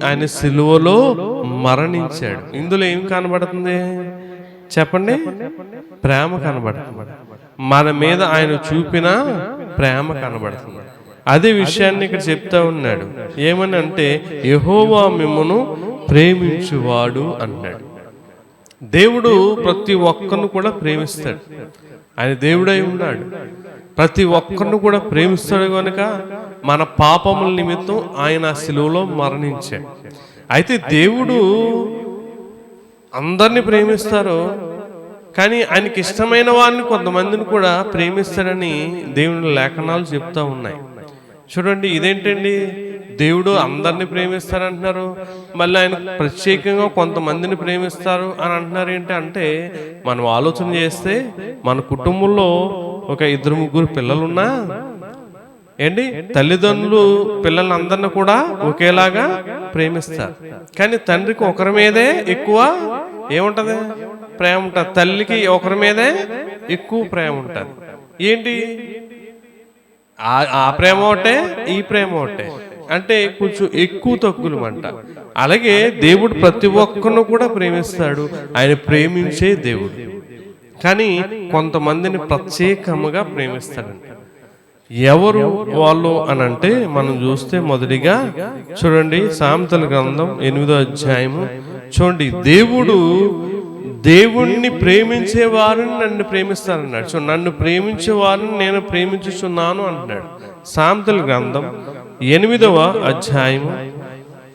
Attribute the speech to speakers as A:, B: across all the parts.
A: ఆయన సిలువలో మరణించాడు. ఇందులో ఏం కనబడుతుంది చెప్పండి? ప్రేమ కనబడుతుంది. మన మీద ఆయన చూపిన ప్రేమ కనబడుతుంది. అదే విషయాన్ని ఇక్కడ చెప్తా ఉన్నాడు. ఏమని అంటే, యెహోవా మిమ్మును ప్రేమించువాడు అన్నాడు. దేవుడు ప్రతి ఒక్కరిని కూడా ప్రేమిస్తాడు. ఆయన దేవుడై ఉన్నాడు, ప్రతి ఒక్కరిని కూడా ప్రేమిస్తాడు. కనుక మన పాపముల నిమిత్తం ఆయన సిలువలో మరణించాడు. అయితే దేవుడు అందరినీ ప్రేమిస్తారు, కానీ ఆయనకి ఇష్టమైన వారిని కొంతమందిని కూడా ప్రేమిస్తాడని దేవుని లేఖనాలు చెప్తా ఉన్నాయి. చూడండి, ఇదేంటండి, దేవుడు అందరినీ ప్రేమిస్తారంటున్నారు, మళ్ళీ ఆయన ప్రత్యేకంగా కొంతమందిని ప్రేమిస్తారు అని అంటున్నారు. ఏంటి అంటే, మనం ఆలోచన చేస్తే మన కుటుంబంలో ఒక 2-3 పిల్లలున్నా ఏంటి, తల్లిదండ్రులు పిల్లల్ని అందరిని కూడా ఒకేలాగా ప్రేమిస్తారు. కానీ తండ్రికి ఒకరి మీదే ఎక్కువ ఏముంటది, ప్రేమ ఉంటుంది. తల్లికి ఒకరి మీదే ఎక్కువ ప్రేమ ఉంటుంది. ఏంటి, ఆ ప్రేమ ఒకటే, ఈ ప్రేమ ఒకటే, అంటే కొంచెం ఎక్కువ తక్కువలు అంట. అలాగే దేవుడు ప్రతి ఒక్కరిని కూడా ప్రేమిస్తాడు. ఆయన ప్రేమించే దేవుడు, కానీ కొంతమందిని ప్రత్యేకముగా ప్రేమిస్తాడంట. ఎవరు వాళ్ళు అని అంటే, మనం చూస్తే మొదటిగా చూడండి, సామెతల గ్రంథం 8వ అధ్యాయము చూడండి. దేవుణ్ణి ప్రేమించే వారిని నన్ను ప్రేమిస్తానన్నాడు. సో నన్ను ప్రేమించే వారిని నేను ప్రేమించుచున్నాను అంటున్నాడు. సామెతల గ్రంథం 8వ అధ్యాయము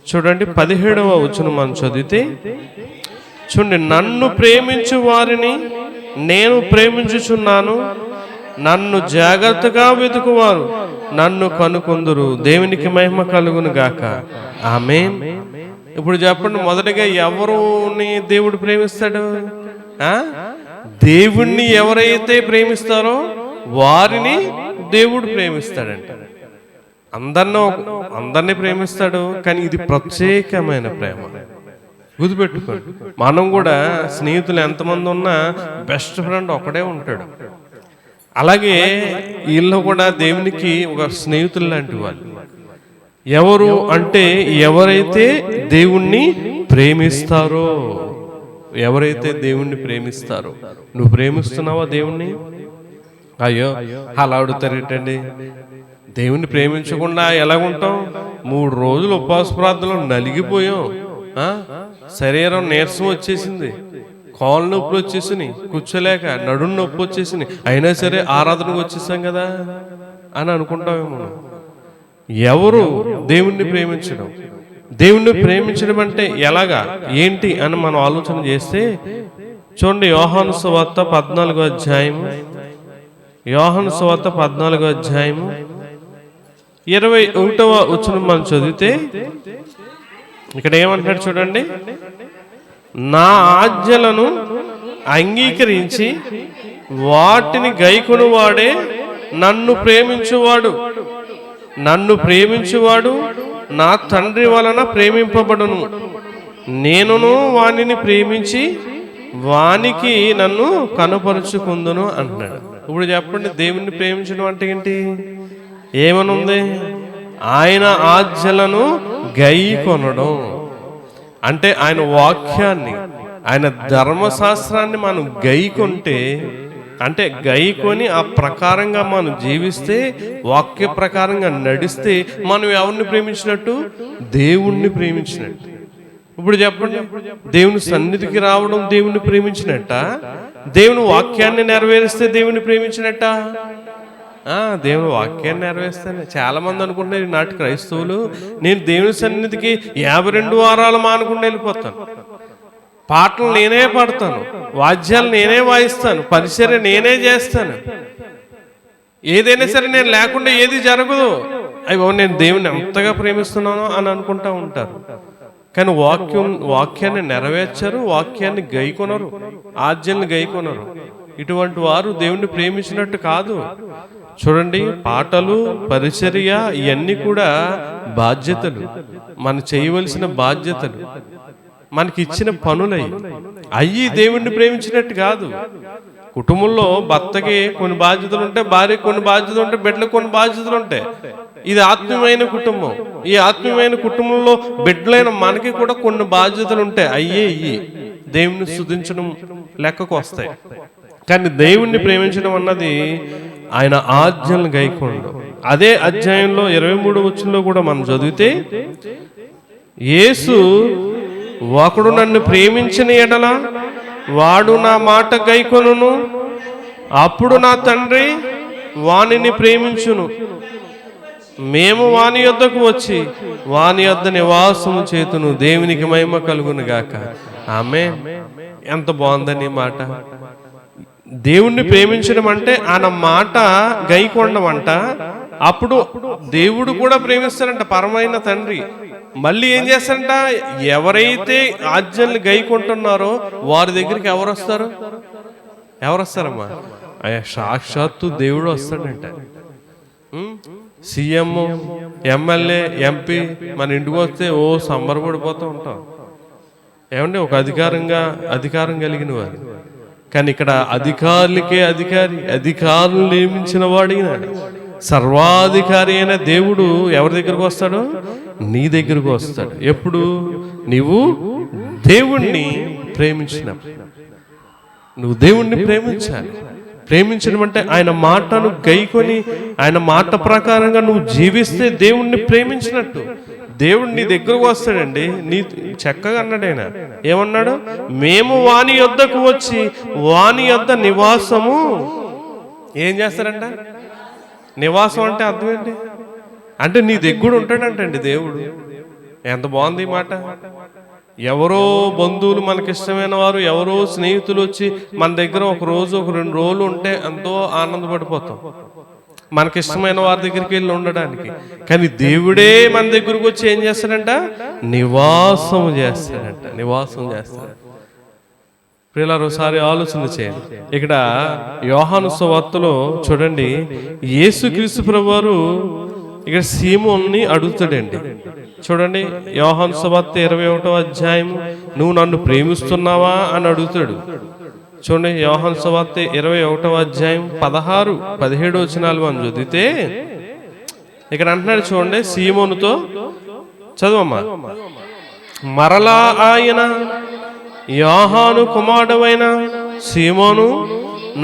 A: చూడండి 17వ వచనం మనం చదివితే చూడండి, నన్ను ప్రేమించు వారిని నేను ప్రేమించుచున్నాను, నన్ను జాగ్రత్తగా వెతుకువారు నన్ను కనుకొందురు. దేవునికి మహిమ కలుగును గాక. ఆమేన్. ఇప్పుడు చెప్పండి, మొదటగా ఎవరుని దేవుడు ప్రేమిస్తాడు? దేవుణ్ణి ఎవరైతే ప్రేమిస్తారో వారిని దేవుడు ప్రేమిస్తాడంట. అందరినీ ప్రేమిస్తాడు, కానీ ఇది ప్రత్యేకమైన ప్రేమ. గుర్తుపెట్టుకోండి, మనం కూడా స్నేహితులు ఎంతమంది ఉన్నా బెస్ట్ ఫ్రెండ్ ఒకడే ఉంటాడు. అలాగే వీళ్ళు కూడా దేవునికి ఒక స్నేహితులు లాంటి వాళ్ళు. ఎవరు అంటే, ఎవరైతే దేవుణ్ణి ప్రేమిస్తారో, ఎవరైతే దేవుణ్ణి ప్రేమిస్తారో. నువ్వు ప్రేమిస్తున్నావా దేవుణ్ణి? అయ్యో అలా అడుగుతారేంటండి, దేవుణ్ణి ప్రేమించకుండా ఎలాగుంటాం? 3 రోజులు ఉపవాస ప్రార్థనలో నలిగిపోయాం, శరీరం నీరసం వచ్చేసింది, కాళ్ళు నొప్పులు వచ్చేసినాయి, కూర్చోలేక నడుం నొప్పి వచ్చేసినాయి, అయినా సరే ఆరాధనకు వచ్చేసాం కదా అని అనుకుంటామేమో. ఎవరు దేవుణ్ణి ప్రేమించడం? దేవుణ్ణి ప్రేమించడం అంటే ఎలాగా, ఏంటి అని మనం ఆలోచన చేస్తే చూడండి, యోహాను సువార్త 14వ అధ్యాయము, యోహాను సువార్త 14వ అధ్యాయము 21వ వచనం మనం చదివితే ఇక్కడ ఏమంటాడు చూడండి, నా ఆజ్ఞలను అంగీకరించి వాటిని గైకొనువాడే నన్ను ప్రేమించువాడు, నన్ను ప్రేమించువాడు నా తండ్రి వలన ప్రేమింపబడును, నేనును వానిని ప్రేమించి వానికి నన్ను కనపరుచుకుందును అంటున్నాడు. ఇప్పుడు చెప్పండి, దేవుణ్ణి ప్రేమించడం అంటే ఏంటి? ఏమనుంది? ఆయన ఆజ్ఞలను గైకొనడం అంటే, ఆయన వాక్యాన్ని, ఆయన ధర్మశాస్త్రాన్ని మనం గైకొంటే, అంటే గైకొని ఆ ప్రకారంగా మనం జీవిస్తే, వాక్య ప్రకారంగా నడిస్తే మనం ఎవరిని ప్రేమించినట్టు? దేవుణ్ణి ప్రేమించినట్టు. ఇప్పుడు చెప్పండి, దేవుని సన్నిధికి రావడం దేవుణ్ణి ప్రేమించినట్ట? దేవుని వాక్యాన్ని నెరవేరిస్తే దేవుణ్ణి ప్రేమించినట్ట? దేవుని వాక్యాన్ని నెరవేరుస్తానే. చాలా మంది అనుకుంటున్నారు ఈనాటి క్రైస్తవులు, నేను దేవుని సన్నిధికి 52 వారాలు మానకుండా వెళ్ళిపోతాను, పాటలు నేనే పాడతాను, వాద్యాలు నేనే వాయిస్తాను, పరిచర్య నేనే చేస్తాను, ఏదైనా సరే నేను లేకుండా ఏది జరగదు, అయ్యో నేను దేవుని ఎంతగా ప్రేమిస్తున్నానో అని అనుకుంటా ఉంటారు. కానీ వాక్యాన్ని నెరవేర్చరు, వాక్యాన్ని గైకొనరు, ఆజ్ఞల్ని గైకొనరు. ఇటువంటి వారు దేవుణ్ణి ప్రేమించినట్టు కాదు. చూడండి, పాటలు, పరిచర్య ఇవన్నీ కూడా బాధ్యతలు, మనం చేయవలసిన బాధ్యతలు, మనకి ఇచ్చిన పనులయ్యి. అయ్యి దేవుణ్ణి ప్రేమించినట్టు కాదు. కుటుంబంలో భర్తకి కొన్ని బాధ్యతలు ఉంటాయి, భార్యకి కొన్ని బాధ్యతలు ఉంటాయి, బిడ్డలకు కొన్ని బాధ్యతలు ఉంటాయి. ఇది ఆత్మీయమైన కుటుంబం. ఈ ఆత్మీయమైన కుటుంబంలో బిడ్డలైన మనకి కూడా కొన్ని బాధ్యతలు ఉంటాయి. అయ్యి దేవుణ్ణి స్తుతించడం లెక్కకు వస్తాయి. కానీ దేవుణ్ణి ప్రేమించడం అన్నది ఆయన ఆజ్ఞలను గైకొనడం. అదే అధ్యాయంలో 23వ వచనంలో కూడా మనం చదివితే, యేసు ఒకడు నన్ను ప్రేమించిన ఎడల వాడు నా మాట గైకొనును, అప్పుడు నా తండ్రి వానిని ప్రేమించును, మేము వాని యొద్దకు వచ్చి వాని యొద్ద నివాసము చేతును, దేవునికి మహిమ కలుగును గాక. ఆమేన్. ఎంత బాగుందని మాట. దేవుణ్ణి ప్రేమించడం అంటే ఆయన మాట గైకొనడం అంట. అప్పుడు దేవుడు కూడా ప్రేమిస్తాడంట, పరమైన తండ్రి. మళ్ళీ ఏం చేస్తారంట, ఎవరైతే ఆజ్ఞల్ని గైకొంటున్నారో వారి దగ్గరికి ఎవరు వస్తారమ్మా? సాక్షాత్తు దేవుడు వస్తాడంట. సీఎం, ఎమ్మెల్యే, ఎంపీ మన ఇంటికి వస్తే సంబరపడిపోతూ ఉంటాం. ఏమంటే ఒక అధికారం కలిగిన వారు. కానీ ఇక్కడ అధికారులకే అధికారులు నియమించిన వాడినాడు. సర్వాధికారి అయిన దేవుడు ఎవరి దగ్గరకు వస్తాడు? నీ దగ్గరకు వస్తాడు. ఎప్పుడు? నీవు దేవుణ్ణి ప్రేమించినప్పుడు. నువ్వు దేవుణ్ణి ప్రేమించాలి. ప్రేమించడం అంటే ఆయన మాటను గైకొని ఆయన మాట ప్రకారంగా నువ్వు జీవిస్తే దేవుణ్ణి ప్రేమించినట్టు. దేవుడు నీ దగ్గరకు వస్తాడండి. నీ చక్కగా అన్నాడు ఆయన. ఏమన్నాడు? మేము వాని యొద్దకు వచ్చి వాని యొద్ద నివాసము. ఏం చేస్తారంట? నివాసం అంటే అర్థం ఏంటి? అంటే నీ దగ్గర ఉంటాడంటండి దేవుడు. ఎంత బాగుంది ఈ మాట. ఎవరో బంధువులు, మనకిష్టమైన వారు, ఎవరో స్నేహితులు వచ్చి మన దగ్గర ఒక రోజు, ఒక 2 రోజులు ఉంటే ఎంతో ఆనందపడిపోతాం మనకిష్టమైన వారి దగ్గరికి వెళ్ళి ఉండడానికి. కానీ దేవుడే మన దగ్గరకు వచ్చి ఏం చేస్తాడంట? నివాసం చేస్తాడంట. ప్రియులారా, ఒకసారి ఆలోచన చేయండి. ఇక్కడ యోహాను సువార్తలో చూడండి, యేసుక్రీస్తు ప్రభువారు ఇక్కడ సీమోన్ని అడుగుతాడండి. చూడండి, యోహాను సువార్త 21వ అధ్యాయం, నువ్వు నన్ను ప్రేమిస్తున్నావా అని అడుగుతాడు. చూడండి, యోహాను సువార్త 21వ అధ్యాయం 16, 17 వచనాలు మనం చదివితే ఇక్కడ అంటున్నాడు. చూడండి, సీమోనుతో చదువమ్మా. మరలా ఆయన, యోహాను కుమారుడైన సీమోను,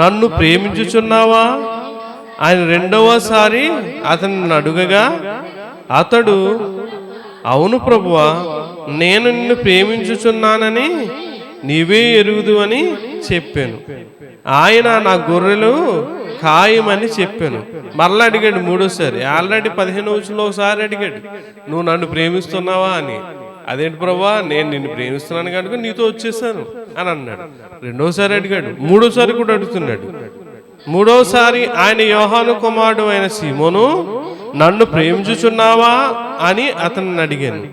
A: నన్ను ప్రేమించుచున్నావా ఆయన రెండవసారి అతన్ని అడుగగా, అతడు, అవును ప్రభువా, నేను నిన్ను ప్రేమించుచున్నానని నీవే ఎరుగుదు అని చెప్పాను. ఆయన నా గొర్రెలు ఖాయమని చెప్పాను. మరలా అడిగాడు 3వసారి. ఆల్రెడీ 15వ వచనంలో ఒకసారి అడిగాడు, నువ్వు నన్ను ప్రేమిస్తున్నావా అని. అదేంటి ప్రభువా, నేను నిన్ను ప్రేమిస్తున్నాను కనుక నీతో వచ్చేసాను అని అన్నాడు. 2వసారి అడిగాడు. 3వసారి కూడా అడుగుతున్నాడు. 3వసారి ఆయన, యోహాను కుమారుడు అయిన సీమోను, నన్ను ప్రేమించుచున్నావా అని అతన్ని అడిగాను.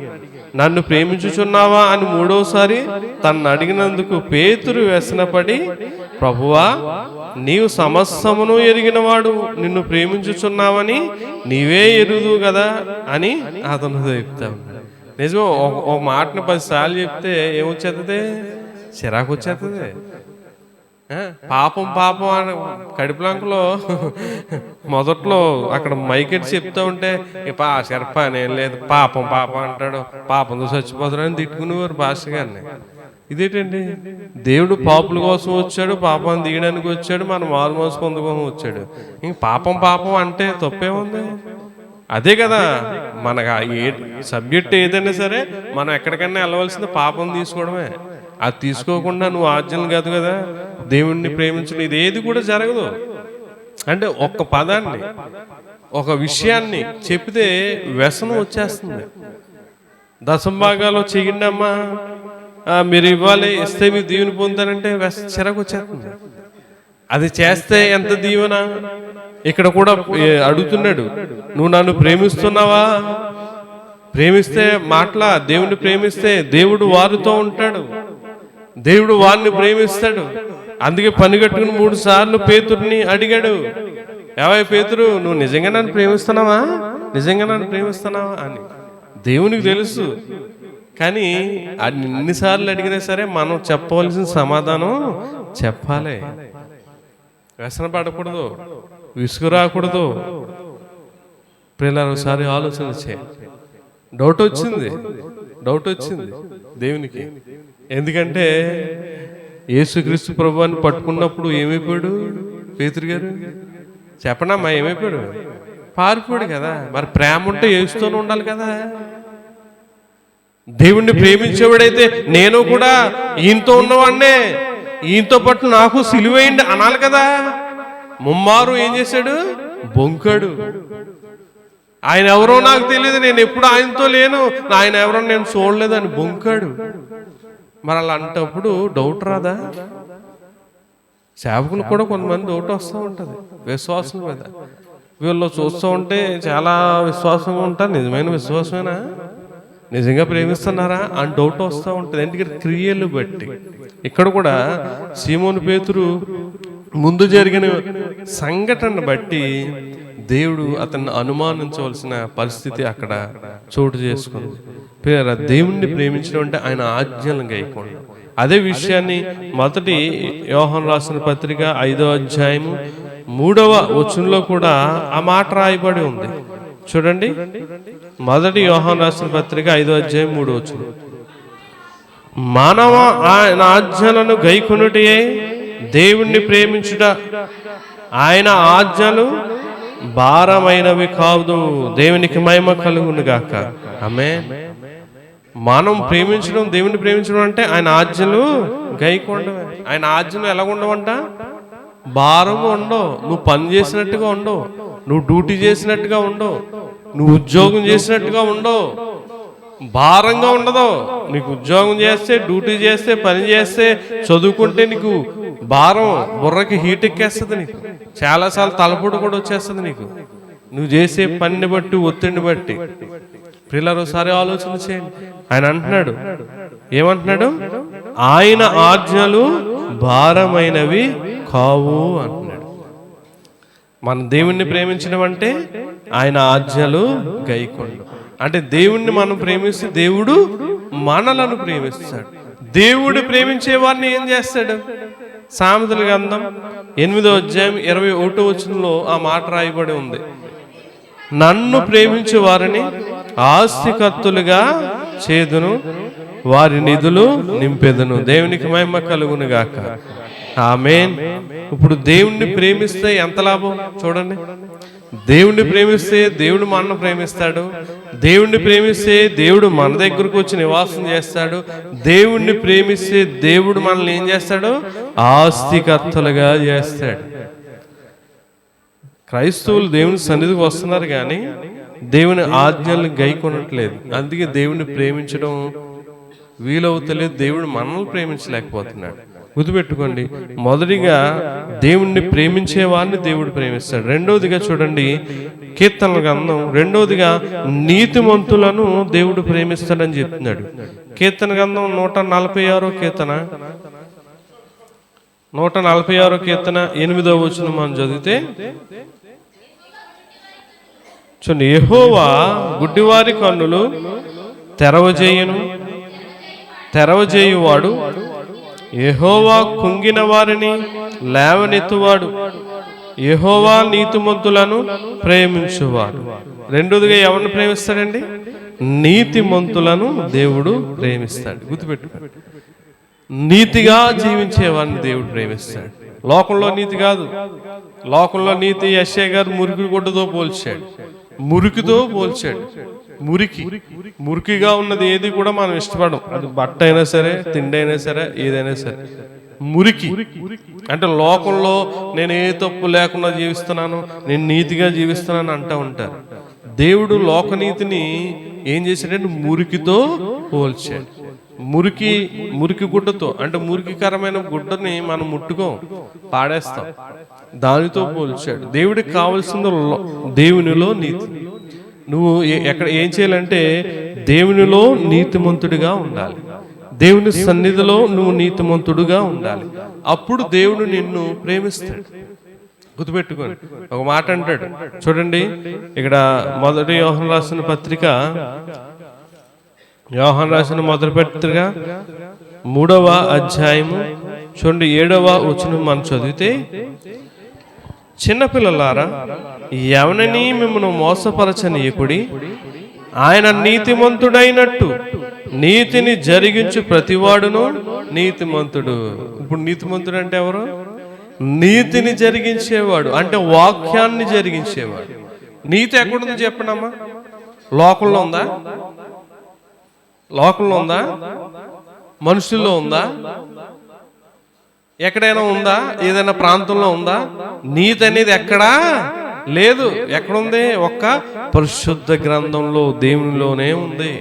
A: నన్ను ప్రేమించుచున్నావా అని 3వసారి తను అడిగినందుకు పేతురు వ్యసనపడి, ప్రభువా, నీవు సమస్తమును ఎరిగినవాడు, నిన్ను ప్రేమించుచున్నావని నీవే ఎరుదు కదా అని అతను చెప్తా ఉన్నాడు. నిజం, ఒక మాటను 10 సార్లు చెప్తే ఏమొచ్చేస్తుంది? చిరాకు వచ్చేస్తుంది. పాపం అని కడుపులంకలో మొదట్లో అక్కడ మైకెట్ చెప్తా ఉంటే, శరప నేను లేదు, పాపం అంటాడు, పాపంతో చచ్చిపోతాడని తిట్టుకునేవారు పాస్టర్ గారిని. ఇదేంటండి? దేవుడు పాపుల కోసం వచ్చాడు, పాపాన్ని దిగడానికి వచ్చాడు, మనం మారుమోసు పొందుకోసం వచ్చాడు. ఇంక పాపం అంటే తప్పేముంది? అదే కదా మనకు సబ్జెక్ట్ ఏదైనా సరే మనం ఎక్కడికైనా వెళ్ళవలసింది పాపం తీసుకోవడమే. అది తీసుకోకుండా నువ్వు ఆజ్ఞలు కాదు కదా దేవుణ్ణి ప్రేమించడం, ఇదేది కూడా జరగదు. అంటే ఒక్క పదాన్ని, ఒక విషయాన్ని చెప్తే వ్యసనం వచ్చేస్తుంది. దశంభాగాలు చెయ్యండి అమ్మా, మీరు ఇవ్వాలి, ఇస్తే మీరు దీవెన పొందుతారంటే చిరాకు వచ్చేస్తుంది. అది చేస్తే ఎంత దీవెన. ఇక్కడ కూడా అడుగుతున్నాడు, నువ్వు నన్ను ప్రేమిస్తున్నావా? ప్రేమిస్తే మాట్లా, దేవుణ్ణి ప్రేమిస్తే దేవుడు వారితో ఉంటాడు, దేవుడు వారిని ప్రేమిస్తాడు. అందుకే పని కట్టుకుని 3 సార్లు పేతురుని అడిగాడు, ఏవై పేతురు, నువ్వు నిజంగా నన్ను ప్రేమిస్తున్నావా అని. దేవునికి తెలుసు. కానీ అన్నిసార్లు అడిగినా సరే మనం చెప్పవలసిన సమాధానం చెప్పాలి. వ్యసన పడకూడదు, విసుగు రాకూడదు. పిల్లలు ఒకసారి ఆలోచన చేయాలి. డౌట్ వచ్చింది దేవునికి. ఎందుకంటే యేసుక్రీస్తు ప్రభువుని పట్టుకున్నప్పుడు ఏమైపోయాడు పేతురు గారు? చెప్పనమ్మా, ఏమైపోయాడు? పారిపోయాడు కదా. మరి ప్రేమ ఉంటే యేసుతోనే ఉండాలి కదా. దేవుణ్ణి ప్రేమించేవాడైతే నేను కూడా ఈయనతో ఉన్నవాడినే, ఈయనతో పాటు నాకు సిలువేయండి అనాలి కదా. ముమ్మారు ఏం చేశాడు? బొంకాడు. ఆయన ఎవరో నాకు తెలియదు, నేను ఎప్పుడు ఆయనతో లేను, ఆయన ఎవరో నేను చూడలేదు అని బొంకాడు. మరి అలా అంటప్పుడు డౌట్ రాదా? సేవకులు కూడా కొంతమంది డౌట్ వస్తూ ఉంటుంది విశ్వాసం మీద. వీళ్ళు చూస్తూ ఉంటే చాలా విశ్వాసంగా ఉంటారు. నిజమైన విశ్వాసమేనా? నిజంగా ప్రేమిస్తున్నారా అని డౌట్ వస్తూ ఉంటుంది. ఎందుకంటే క్రియలు బట్టి. ఇక్కడ కూడా సీమోను పేతురు ముందు జరిగిన సంఘటన బట్టి దేవుడు అతన్ని అనుమానించవలసిన పరిస్థితి అక్కడ చోటు చేసుకుంది. దేవుణ్ణి ప్రేమించడం అంటే ఆయన ఆజ్ఞలను గైకోండి. అదే విషయాన్ని మొదటి యోహాను రాసిన పత్రిక 5వ అధ్యాయము 3వ వచనంలో కూడా ఆ మాట రాయబడి ఉంది. చూడండి, మొదటి యోహాను రాసిన పత్రిక 5వ అధ్యాయం 3వ వచనం. మానవ ఆయన ఆజ్ఞలను గైకొనుటే దేవుణ్ణి ప్రేమించుట, ఆయన ఆజ్ఞలు భారమైనవి కాదు. దేవునికి మహిమ కలుగును గాక. ఆమేన్. మనం ప్రేమించడం, దేవుని ప్రేమించడం అంటే ఆయన ఆజ్ఞలు గైకొనడమే. ఆయన ఆజ్ఞలు ఎలా ఉండవంట? భారంగా ఉండవు. నువ్వు పని చేసినట్టుగా ఉండవు, నువ్వు డ్యూటీ చేసినట్టుగా ఉండవు, నువ్వు ఉద్యోగం చేసినట్టుగా ఉండవు, భారంగా ఉండదు. నీకు ఉద్యోగం చేస్తే, డ్యూటీ చేస్తే, పని చేస్తే, చదువుకుంటే నీకు భారం, బుర్రకి హీట్ ఎక్కేస్తుంది. నీకు చాలాసార్లు తలపోటు కూడా వచ్చేస్తుంది నీకు, నువ్వు చేసే పనిని బట్టి, ఒత్తిడిని బట్టి. పిల్లలు ఒకసారి ఆలోచన చేయండి. ఆయన అంటున్నాడు, ఏమంటున్నాడు? ఆయన ఆజ్ఞలు భారమైనవి కావు అంటున్నాడు. మన దేవుణ్ణి ప్రేమించడం అంటే ఆయన ఆజ్ఞలు గైకొండు. అంటే దేవుణ్ణి మనం ప్రేమిస్తే దేవుడు మనలను ప్రేమిస్తాడు. దేవుడు ప్రేమించే వారిని ఏం చేస్తాడు? సామెతల గ్రంథం 8వ అధ్యాయం 21వ వచనంలో ఆ మాట రాయబడి ఉంది. నన్ను ప్రేమించే వారిని ఆస్తికర్తులుగా చేదును, వారి నిధులు నింపెదను. దేవునికి మహిమ కలుగును గాక. ఆమేన్. ఇప్పుడు దేవుణ్ణి ప్రేమిస్తే ఎంత లాభం చూడండి. దేవుణ్ణి ప్రేమిస్తే దేవుడు మనల్ని ప్రేమిస్తాడు. దేవుణ్ణి ప్రేమిస్తే దేవుడు మన దగ్గరకు వచ్చి నివాసం చేస్తాడు. దేవుణ్ణి ప్రేమిస్తే దేవుడు మనల్ని ఏం చేస్తాడు? ఆస్తికర్తలుగా చేస్తాడు. క్రైస్తవులు దేవుని సన్నిధికి వస్తున్నారు కానీ దేవుని ఆజ్ఞలను గైకొనట్లేదు. అందుకే దేవుణ్ణి ప్రేమించడం వీలవుతలేదు. దేవుడు మనల్ని ప్రేమించలేకపోతున్నాడు. గుర్తుపెట్టుకోండి, మొదటిగా దేవుణ్ణి ప్రేమించే వారిని దేవుడు ప్రేమిస్తాడు. రెండవదిగా చూడండి, కీర్తనల గ్రంథం 2వదిగా నీతిమంతులను దేవుడు ప్రేమిస్తాడని చెప్తున్నాడు. కీర్తన గ్రంథం 146వ కీర్తన 146వ కీర్తన 8వ వచనం మనం చదివితే చూడండి, యెహోవా గుడ్డివారి కన్నులు తెరవజేయువాడు, యెహోవా కుంగిన వారిని లేవనెత్తువాడు, యెహోవా నీతిమంతులను ప్రేమించువాడు. రెండోదిగా ఎవరిని ప్రేమిస్తాడండి? నీతిమంతులను దేవుడు ప్రేమిస్తాడు. గుర్తుపెట్టుకోండి, నీతిగా జీవించే వారిని దేవుడు ప్రేమిస్తాడు. లోకంలో నీతి కాదు. లోకంలో నీతి యెషయా గారు మురికి గుడ్డతో పోల్చాడు, మురికితో పోల్చాడు. మురికిగా ఉన్నది ఏది కూడా మనం ఇష్టపడం. అది బట్ట అయినా సరే, తిండి అయినా సరే, ఏదైనా సరే. మురికి అంటే లోకంలో నేను ఏ తప్పు లేకుండా జీవిస్తున్నాను, నేను నీతిగా జీవిస్తున్నాను అంటూ ఉంటారు. దేవుడు లోకనీతిని ఏం చేశాడంటే మురికితో పోల్చాడు. మురికి గుడ్డతో, అంటే మురికికరమైన గుడ్డని మనం ముట్టుకోం, పాడేస్తాం, దానితో పోల్చాడు. దేవుడికి కావాల్సింది దేవునిలో నీతి. నువ్వు ఎక్కడ ఏం చేయాలంటే దేవునిలో నీతిమంతుడిగా ఉండాలి. దేవుని సన్నిధిలో నువ్వు నీతిమంతుడుగా ఉండాలి. అప్పుడు దేవుడు నిన్ను ప్రేమిస్తాడు. గుర్తుపెట్టుకోండి, ఒక మాట అంటాడు చూడండి. ఇక్కడ మొదటి యోహాను రాసిన పత్రిక, యోహాను రాసిన మొదటి పత్రిక 3వ అధ్యాయము చూడండి 7వ వచనం మనం చదివితే, చిన్నపిల్లలారా, ఎవరిని మిమ్మల్ని మోసపరచనీయకుడి. ఆయన నీతిమంతుడైనట్టు నీతిని జరిగించు ప్రతివాడును నీతిమంతుడు. ఇప్పుడు నీతిమంతుడు అంటే ఎవరు? నీతిని జరిగించేవాడు, అంటే వాక్యాన్ని జరిగించేవాడు. నీతి ఎక్కడుందో చెప్పండమ్మా. లోకంలో ఉందా? లోకంలో ఉందా? మనుషుల్లో ఉందా? ఎక్కడైనా ఉందా? ఏదైనా ప్రాంతంలో ఉందా? నీతి అనేది ఎక్కడా లేదు. ఎక్కడుంది? ఒక్క పరిశుద్ధ గ్రంథంలో, దేవునిలోనే ఉంది.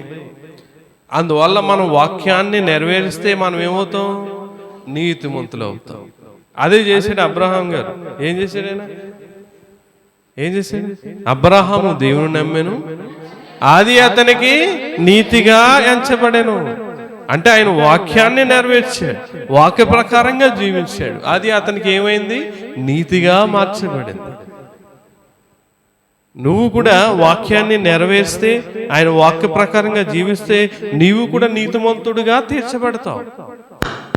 A: అందువల్ల మనం వాక్యాన్ని నెరవేరిస్తే మనం ఏమవుతాం? నీతిమంతులు అవుతాం. అదే చేశాడు అబ్రహాం గారు. ఏం చేశాడు ఆయన? ఏం చేశాడు? అబ్రహాము దేవుని నమ్మెను, అది అతనికి నీతిగా ఎంచబడెను. అంటే ఆయన వాక్యాన్ని నెరవేర్చాడు, వాక్య ప్రకారంగా జీవించాడు. అది అతనికి ఏమైంది? నీతిగా మార్చబడింది. నువ్వు కూడా వాక్యాన్ని నెరవేర్స్తే, ఆయన వాక్య ప్రకారంగా జీవిస్తే నీవు కూడా నీతిమంతుడిగా తీర్చబడతావు.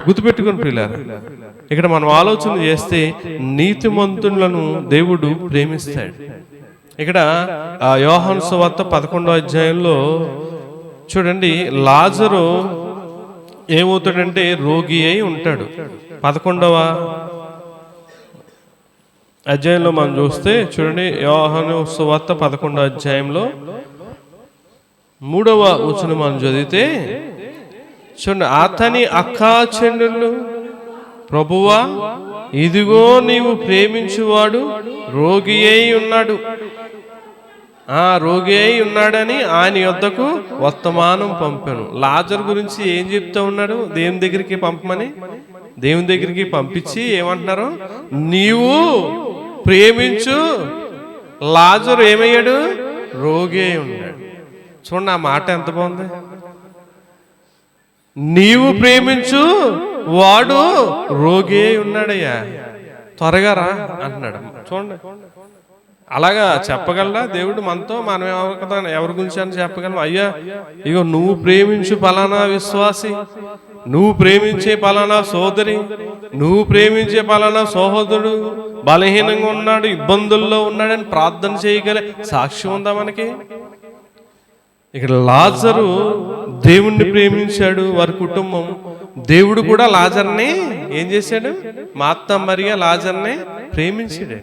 A: గుర్తుపెట్టుకుని ప్రియులారా, ఇక్కడ మనం ఆలోచన చేస్తే నీతిమంతులను దేవుడు ప్రేమిస్తాడు. ఇక్కడ యోహాను సువార్త 11వ అధ్యాయంలో చూడండి, లాజరు ఏమవుతాడంటే రోగి అయి ఉంటాడు. 11వ అధ్యాయంలో మనం చూస్తే చూడండి, యోహాను సువార్త 11వ అధ్యాయంలో 3వ వచనం మనం చదివితే చూడండి, అతని అక్కా చెల్లెళ్ళు, ప్రభువా ఇదిగో నీవు ప్రేమించువాడు రోగి అయి ఉన్నాడు, రోగి అయి ఉన్నాడని ఆయన యొద్దకు వర్తమానం పంపాను. లాజరు గురించి ఏం చెప్తా ఉన్నాడు? దేవుని దగ్గరికి పంపమని. దేవుని దగ్గరికి పంపించి ఏమంటున్నారు? నీవు ప్రేమించు. లాజరు ఏమయ్యాడు? రోగి అయి ఉన్నాడు. చూడండి, ఆ మాట ఎంత బాగుంది. నీవు ప్రేమించు, వాడు రోగి అయి ఉన్నాడయ్యా, త్వరగా రా అంటున్నాడు. చూడండి, అలాగా చెప్పగలరా దేవుడు మనతో? మనం ఎవరి గురించి అని చెప్పగలం? అయ్యా ఇగో నువ్వు ప్రేమించు పలానా విశ్వాసి, నువ్వు ప్రేమించే పలానా సోదరి, నువ్వు ప్రేమించే పలానా సహోదరుడు బలహీనంగా ఉన్నాడు, ఇబ్బందుల్లో ఉన్నాడని ప్రార్థన చేయగల సాక్ష్యం ఉందా మనకి? ఇక్కడ లాజరు దేవుణ్ణి ప్రేమించాడు, వారి కుటుంబం. దేవుడు కూడా లాజర్ని ఏం చేశాడు? మార్తా మరియ లాజర్ని ప్రేమించాడు.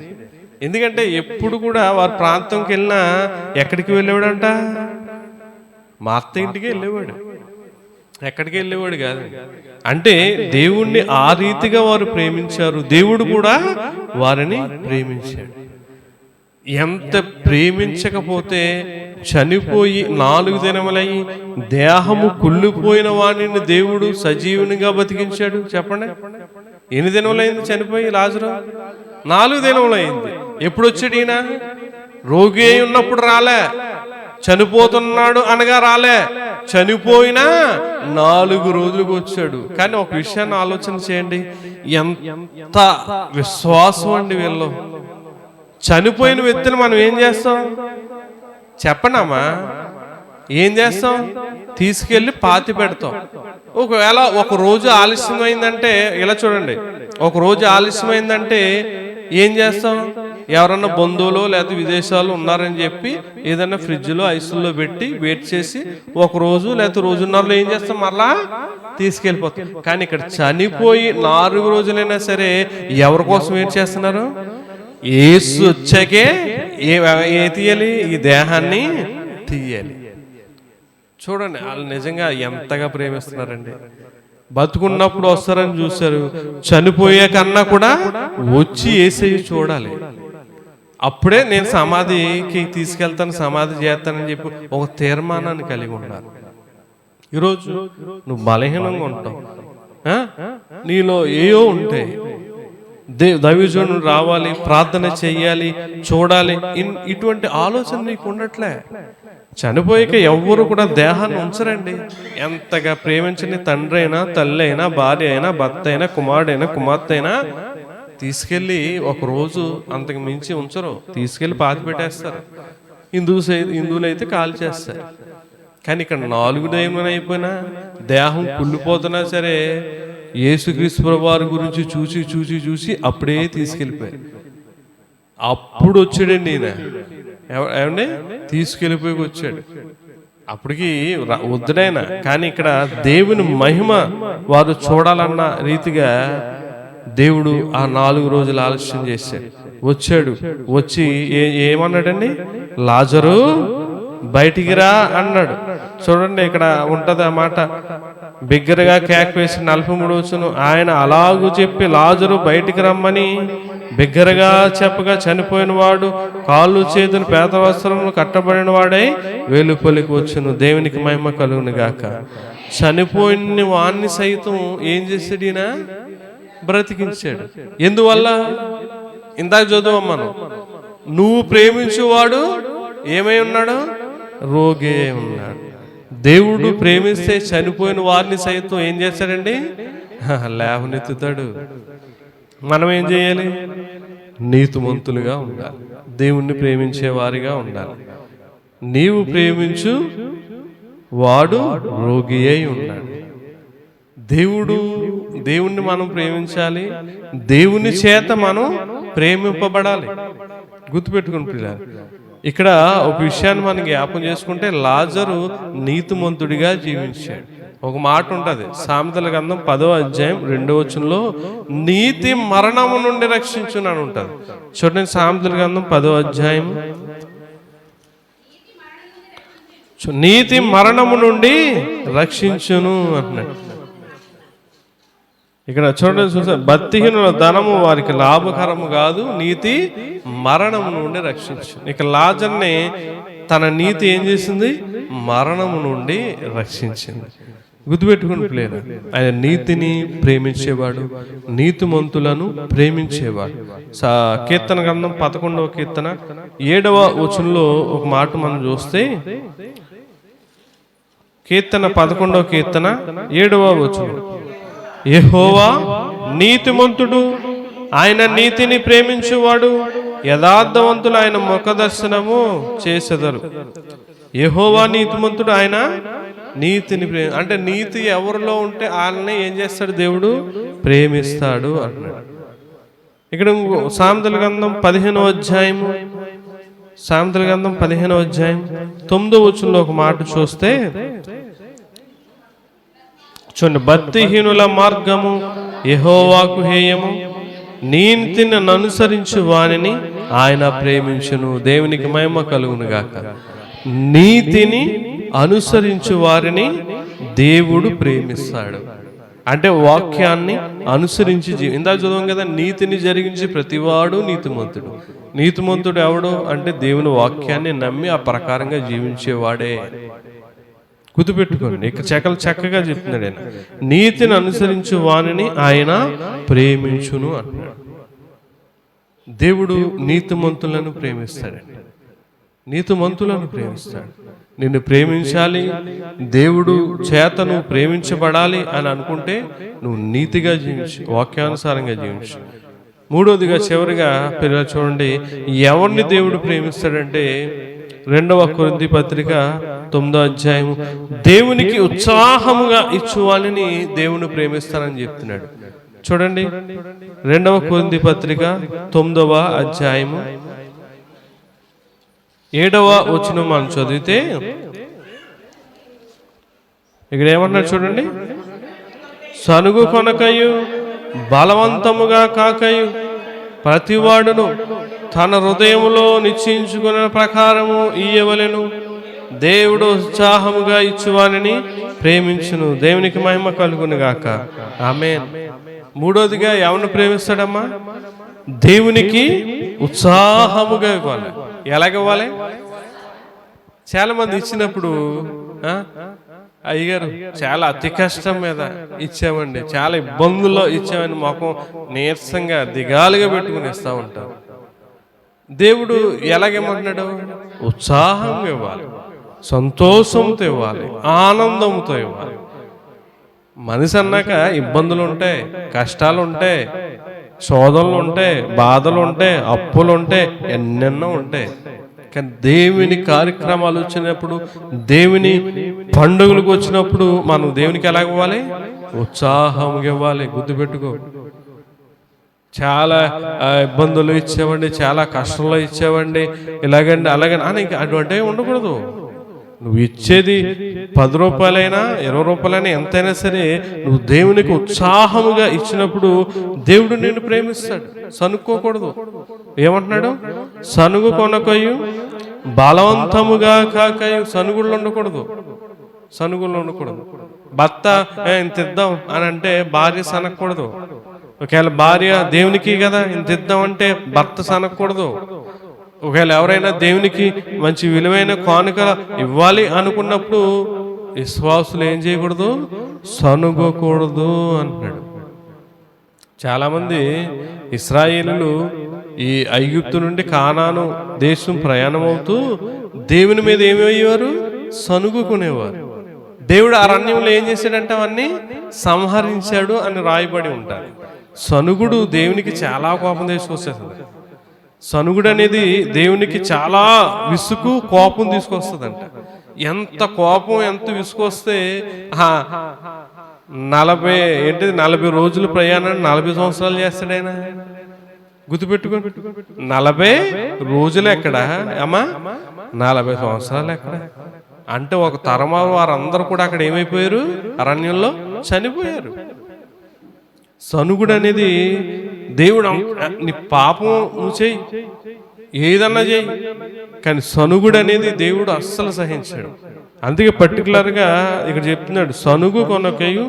A: ఎందుకంటే ఎప్పుడు కూడా వారి ప్రాంతంకి వెళ్ళినా ఎక్కడికి వెళ్ళేవాడంట? మార్త ఇంటికి వెళ్ళేవాడు, ఎక్కడికి వెళ్ళేవాడు కాదు. అంటే దేవుణ్ణి ఆ రీతిగా వారు ప్రేమించారు, దేవుడు కూడా వారిని ప్రేమించాడు. ఎంత ప్రేమించకపోతే చనిపోయి 4 దినములయ్యి దేహము కుళ్ళిపోయిన వాడిని దేవుడు సజీవునిగా బతికించాడు. చెప్పండి, ఎన్ని దినములైంది చనిపోయి లాజరు? 4 దినములైంది. ఎప్పుడు వచ్చాడు ఈయన? రోగి అయి ఉన్నప్పుడు రాలే, చనిపోతున్నాడు అనగా రాలే, చనిపోయినా 4 రోజులకు వచ్చాడు. కానీ ఒక విషయాన్ని ఆలోచన చేయండి, ఎంత విశ్వాసం అండి వీళ్ళు. చనిపోయిన వ్యక్తిని మనం ఏం చేస్తాం చెప్పండమ్మా? ఏం చేస్తాం? తీసుకెళ్ళి పాతి పెడతాం. ఒకవేళ ఒక రోజు ఆలస్యమైందంటే, ఇలా చూడండి, ఒక రోజు ఆలస్యమైందంటే ఏం చేస్తాం? ఎవరన్నా బంధువులు లేకపోతే విదేశాలు ఉన్నారని చెప్పి ఏదైనా ఫ్రిడ్జ్లో ఐసుల్లో పెట్టి వెయిట్ చేసి ఒక రోజు లేకపోతే రోజున్నరలో ఏం చేస్తాం? మరలా తీసుకెళ్ళిపోతాం. కానీ ఇక్కడ చనిపోయి 4 రోజులైనా సరే ఎవరి కోసం వెయిట్ చేస్తున్నారు? యేసు వచ్చాకే ఏ తీయాలి? ఈ దేహాన్ని తీయాలి. చూడండి, వాళ్ళు నిజంగా ఎంతగా ప్రేమిస్తున్నారండి. బతుకున్నప్పుడు వస్తారని చూశారు, చనిపోయే కన్నా కూడా వచ్చి యేసయ్య చూడాలి, అప్పుడే నేను సమాధికి తీసుకెళ్తాను, సమాధి చేస్తానని చెప్పి ఒక తీర్మానాన్ని కలిగి ఉండాలి. ఈరోజు నువ్వు బలహీనంగా ఉంటావు, నీలో ఏయో ఉంటాయి, దైవజనుడు రావాలి, ప్రార్థన చెయ్యాలి, చూడాలి, ఇటువంటి ఆలోచన నీకు ఉండట్లే. చనిపోయాక ఎవ్వరు కూడా దేహాన్ని ఉంచరండి. ఎంతగా ప్రేమించని తండ్రి అయినా, తల్లి అయినా, భార్య అయినా, భర్త అయినా, కుమారుడైనా, కుమార్తె అయినా తీసుకెళ్ళి ఒక రోజు అంతకు మించి ఉంచరు, తీసుకెళ్ళి పాతి పెట్టేస్తారు. హిందువులు అయితే కాల్ చేస్తారు. కానీ ఇక్కడ 4 డేమని అయిపోయినా దేహం కుళ్ళిపోతున్నా సరే యేసుక్రీస్తు వారి గురించి చూసి చూసి చూసి అప్పుడే తీసుకెళ్ళిపోయారు. అప్పుడు వచ్చాడండి ఈయన. ఏమండి తీసుకెళ్ళిపోయి వచ్చాడు. అప్పటికి వద్దుడైనా, కానీ ఇక్కడ దేవుని మహిమ వారు చూడాలన్న రీతిగా దేవుడు ఆ 4 రోజులు ఆలస్యం చేశాడు. వచ్చాడు, వచ్చి ఏమన్నాడండి? లాజరు బయటికి రా అన్నాడు. చూడండి ఇక్కడ ఉంటది ఆ మాట, బిగ్గరగా కేక వేసి 43 వచ్చును. ఆయన అలాగూ చెప్పి లాజరు బయటికి రమ్మని బిగ్గరగా చెప్పగా చనిపోయిన వాడు కాళ్ళు చేతులు పేద వస్త్రములు కట్టబడిన వాడై వెలుపలికి వచ్చును. దేవునికి మహిమ కలుగును గాక. చనిపోయిన వాణ్ణి సైతం ఏం చేశాడు ఈయన? బ్రతికించాడు. ఎందువల్ల? ఇందాక చదువమ్మను, నువ్వు ప్రేమించేవాడు ఏమై ఉన్నాడు? రోగే ఉన్నాడు. దేవుడు ప్రేమిస్తే చనిపోయిన వారిని సైతం ఏం చేశాడండి? లేవనెత్తుతాడు. మనం ఏం చేయాలి? నీతిమంతులుగా ఉండాలి, దేవుణ్ణి ప్రేమించే వారిగా ఉండాలి. నీవు ప్రేమించు వాడు రోగి అయి ఉన్నాడు. దేవుణ్ణి మనం ప్రేమించాలి, దేవుని చేత మనం ప్రేమింపబడాలి. గుర్తుపెట్టుకుని పిల్లలు, ఇక్కడ ఒక విషయాన్ని మనం జ్ఞాపకం చేసుకుంటే, లాజరు నీతిమంతుడిగా జీవించాడు. ఒక మాట ఉంటుంది సామెతల గ్రంథం 10వ అధ్యాయం 2వ వచనంలో, నీతి మరణము నుండి రక్షించును అని ఉంటుంది. చూడండి, సామెతల గ్రంథం 10వ అధ్యాయం, నీతి మరణము నుండి రక్షించును అంటున్నాడు. ఇక్కడ చూడండి, చూసారు, భక్తిహీనుల ధనము వారికి లాభకరము కాదు, నీతి మరణము నుండి రక్షించు. ఇక లాజర్ని తన నీతి ఏం చేసింది? మరణము నుండి రక్షించింది. గుర్తుపెట్టుకుని లేదు, ఆయన నీతిని ప్రేమించేవాడు, నీతిమంతులను ప్రేమించేవాడు. కీర్తన గ్రంథం 11వ కీర్తన 7వ వచనంలో ఒక మాట మనం చూస్తే, కీర్తన 11వ కీర్తన 7వ వచనం, యెహోవా నీతిమంతుడు, ఆయన నీతిని ప్రేమించువాడు, యథార్థవంతులు ఆయన ముఖ దర్శనము చేసెదరు. యెహోవా నీతిమంతుడు, ఆయన నీతిని అంటే నీతి ఎవరిలో ఉంటే వాళ్ళని ఏం చేస్తాడు? దేవుడు ప్రేమిస్తాడు అన్నాడు. ఇక్కడ సామెతల గ్రంథం 15వ అధ్యాయము, సామెతల గ్రంథం 15వ అధ్యాయం 9వ వచనంలో ఒక మాట చూస్తే చూడండి, భక్తిహీనుల మార్గము యెహోవాకు హేయము, నీతిని అనుసరించు వానిని ఆయన ప్రేమించును. దేవునికి మహిమ కలుగును గాక. నీతిని అనుసరించు వారిని దేవుడు ప్రేమిస్తాడు. అంటే వాక్యాన్ని అనుసరించి ఇందాక చదువు కదా, నీతిని జరిగించి ప్రతివాడు నీతిమంతుడు. నీతిమంతుడు ఎవడు అంటే దేవుని వాక్యాన్ని నమ్మి ఆ ప్రకారంగా జీవించేవాడే. గుర్తుపెట్టుకోండి, ఇక చక్కగా చెప్తున్నాడు ఆయన, నీతిని అనుసరించు వానిని ఆయన ప్రేమించును అంటున్నాడు. దేవుడు నీతిమంతులను ప్రేమిస్తాడండి, నీతిమంతులను ప్రేమిస్తాడు. నిన్ను ప్రేమించాలి, దేవుడు చేత నువ్వు ప్రేమించబడాలి అని అనుకుంటే నువ్వు నీతిగా జీవించు, వాక్యానుసారంగా జీవించు. మూడోదిగా చివరిగా పిల్లలు చూడండి, ఎవరిని దేవుడు ప్రేమిస్తాడంటే 2వ కొరింథీ పత్రిక 9వ అధ్యాయం, దేవునికి ఉత్సాహముగా ఇచ్చువాళ్ళని దేవుని ప్రేమిస్తానని చెప్తున్నాడు. చూడండి, 2వ కొరింథీ పత్రిక 9వ అధ్యాయము 7వ వచనం మనం చదివితే ఇక్కడ ఏమన్నాడు చూడండి, సనుగు కొనకయు బలవంతముగా కాకయు ప్రతివాడును తన హృదయములో నిశ్చయించుకున్న ప్రకారము ఇయ్యవలెను, దేవుడు ఉత్సాహముగా ఇచ్చువానిని ప్రేమించును. దేవునికి మహిమ కలుగును గాక. ఆమేన్. మూడోదిగా ఎవరిని ప్రేమిస్తాడమ్మా? దేవునికి ఉత్సాహముగా ఇవ్వాలి. ఎలాగివ్వాలి? చాలా మంది ఇచ్చినప్పుడు అయ్యగారు చాలా అతి కష్టం మీద ఇచ్చామండి, చాలా ఇబ్బందుల్లో ఇచ్చామని మొఖం నీరసంగా దిగాలుగా పెట్టుకుని ఇస్తూ ఉంటారు. దేవుడు ఎలాగేమంటున్నాడు? ఉత్సాహంగా ఇవ్వాలి, సంతోషంతో ఇవ్వాలి, ఆనందంతో ఇవ్వాలి. మనిషి అన్నాక ఇబ్బందులు ఉంటాయి, కష్టాలు ఉంటాయి, శోధనలు ఉంటాయి, బాధలు ఉంటాయి, అప్పులు ఉంటాయి, ఎన్నెన్నో ఉంటాయి. కానీ దేవుని కార్యక్రమాలు వచ్చినప్పుడు, దేవుని పండుగలకు వచ్చినప్పుడు మనం దేవునికి ఎలాగ ఇవ్వాలి? ఉత్సాహంగా ఇవ్వాలి. గుర్తుపెట్టుకో, చాలా ఇబ్బందులు ఇచ్చేవండి, చాలా కష్టంలో ఇచ్చేవండి, ఇలాగండి అలాగండి అని ఇంకా అటువంటివి ఉండకూడదు. నువ్వు ఇచ్చేది 10 రూపాయలైనా 20 రూపాయలైనా ఎంతైనా సరే నువ్వు దేవునికి ఉత్సాహముగా ఇచ్చినప్పుడు దేవుడు నిన్ను ప్రేమిస్తాడు. సనుక్కోకూడదు. ఏమంటున్నాడు? సనుగు కొనకయు బలవంతముగా కాకయు. సనుగుళ్ళు ఉండకూడదు. భర్త ఇంత ఇద్దాం అని అంటే భార్య సనకూడదు. ఒకవేళ భార్య దేవునికి కదా ఇంత ఇద్దాం అంటే భర్త సనకూడదు. ఒకవేళ ఎవరైనా దేవునికి మంచి విలువైన కానుక ఇవ్వాలి అనుకున్నప్పుడు విశ్వాసులు ఏం చేయకూడదు? సనుగకూడదు అంటున్నాడు. చాలామంది ఇశ్రాయేలులు ఈ ఐగుప్తు నుండి కానాను దేశం ప్రయాణం అవుతూ దేవుని మీద ఏమయ్యేవారు? సనుగుకునేవారు. దేవుడు అరణ్యంలో ఏం చేశాడంటే అవన్నీ సంహరించాడు అని రాయబడి ఉంటారు. సనుగుడు దేవునికి చాలా కోపం తీసుకొస్తుంది. సనుగుడు అనేది దేవునికి చాలా విసుగు, కోపం తీసుకొస్తుందంట. ఎంత కోపం, ఎంత విసుకొస్తే 40 రోజుల ప్రయాణాన్ని 40 సంవత్సరాలు చేస్తాడైనా. గుర్తుపెట్టుకో, 40 రోజులు ఎక్కడ అమ్మా, 40 సంవత్సరాలు ఎక్కడ అంటే ఒక తరం వారందరూ కూడా అక్కడ ఏమైపోయారు? అరణ్యంలో చనిపోయారు. సనుగుడు అనేది దేవుడు నీ పాపం నువ్వు చేయి, ఏదన్నా చేయి, కానీ సనుగుడు అనేది దేవుడు అస్సలు సహించాడు. అందుకే పర్టికులర్గా ఇక్కడ చెప్తున్నాడు, సనుగు కొనకయు